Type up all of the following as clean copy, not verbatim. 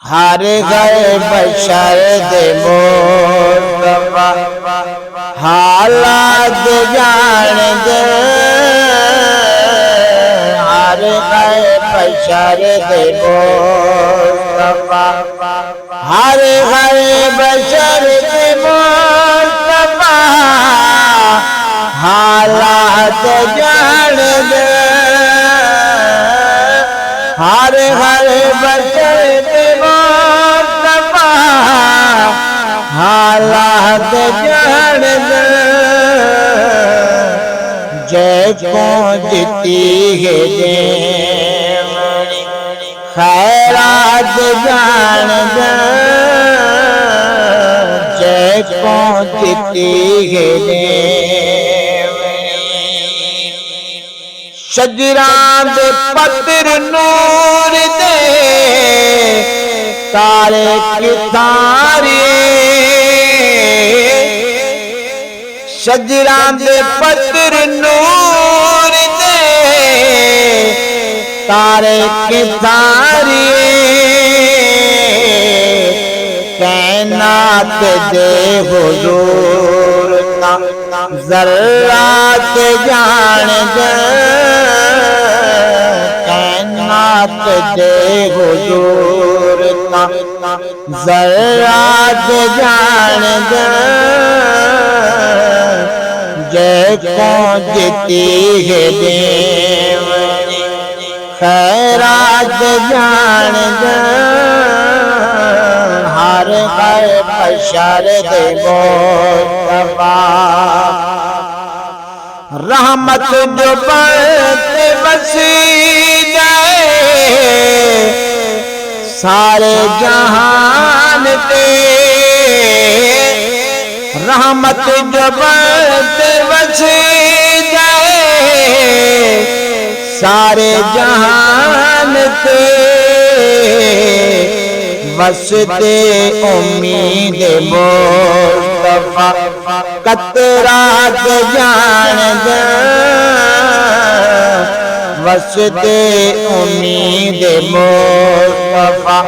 हर घर बशर दे मुस्तफा हालात जान दे। हर घर बशर दे मुस्तफा हर घर बशर दे मुस्तफा हालात जान दे। हर हर बशर दे मुस्तफा हालात जान दे। जय को जीती है खैरात जान दे। जय को जीती है शजरां दे पत्र नूर दे तारे कितारे। शजरां दे पत्र नूर दे तारे कितारे। कैनात दे हुजूर ता ज़र्रात जान दे। कैनात दे हुजूर ता ज़र्रात जान दे। जय को जीती है देवनी खैरात जान दे। हर घर बशर दे मुस्तफा रहमत जो बढ़ते बसी जाए सारे जहान पे। रहमत जो बढ़ते बसी जाए सारे जहान पे। वसते उम्मीद मुस्तफा कतरात जान दे। वसते उम्मीद मुस्तफा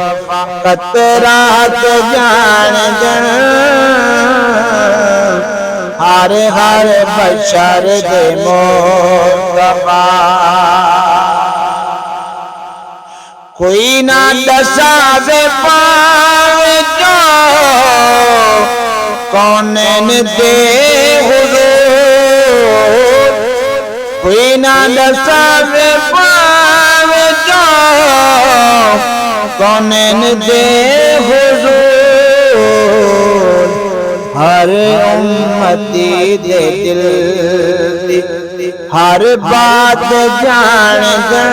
कतरात जान दे। हर हर बशर दे मुस्तफा कोई ना दसावे पावे जो कौनैन दे हुजूर। कोई ना दसावे पावे जो कौनैन दे हुजूर। हर उम्मती दे दिल दी हर बात जान दे।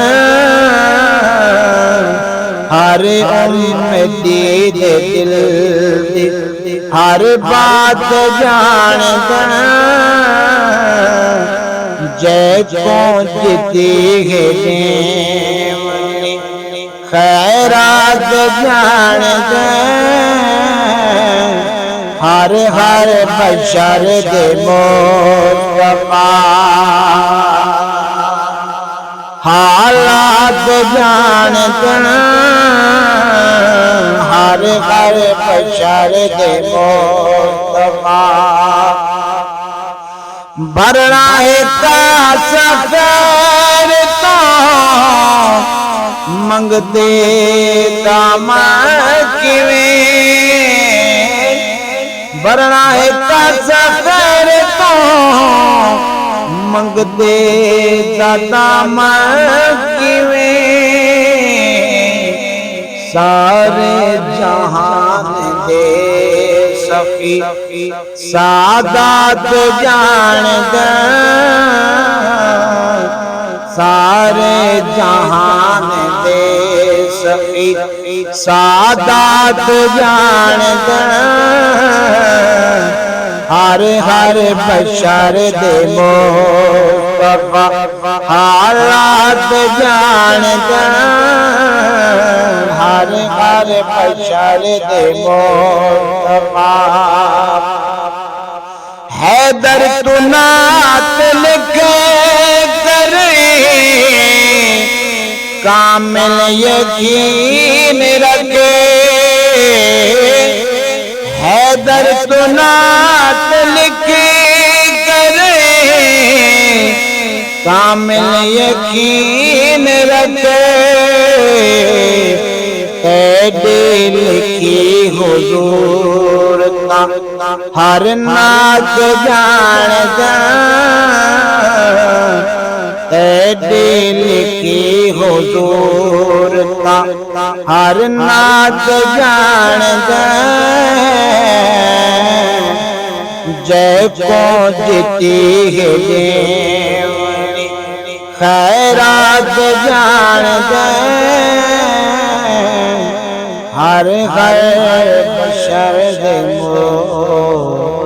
हर उम्मती दे दिल दी हर बात जान दे। जय को जीती है देवनी खैरात जान दे। हर हर बशर दे मुस्तफा हालात जान दे। हर हर बशर दे मुस्तफा भरना है कासा खैर तो मंगते काम किवें। भरना है कासा खैर तो मंगते दाता किवें। सारे जहान दे सखी सादात जान दे। सारे जहान दे सखी सादात जान दे। हर हर बशर दे मुस्तफा हालात जान दे। हर हर बशर दे मुस्तफा हैदर तू नात लिखे करे कामिल यकीन रखे। हैदर तो नात लिखी करे कामिल यकीन रखे लिखी हुजूर का हर नात जान लिखी हुजूर का हर नात जान जय को जीती है खैरात जान हर बशर दे मोह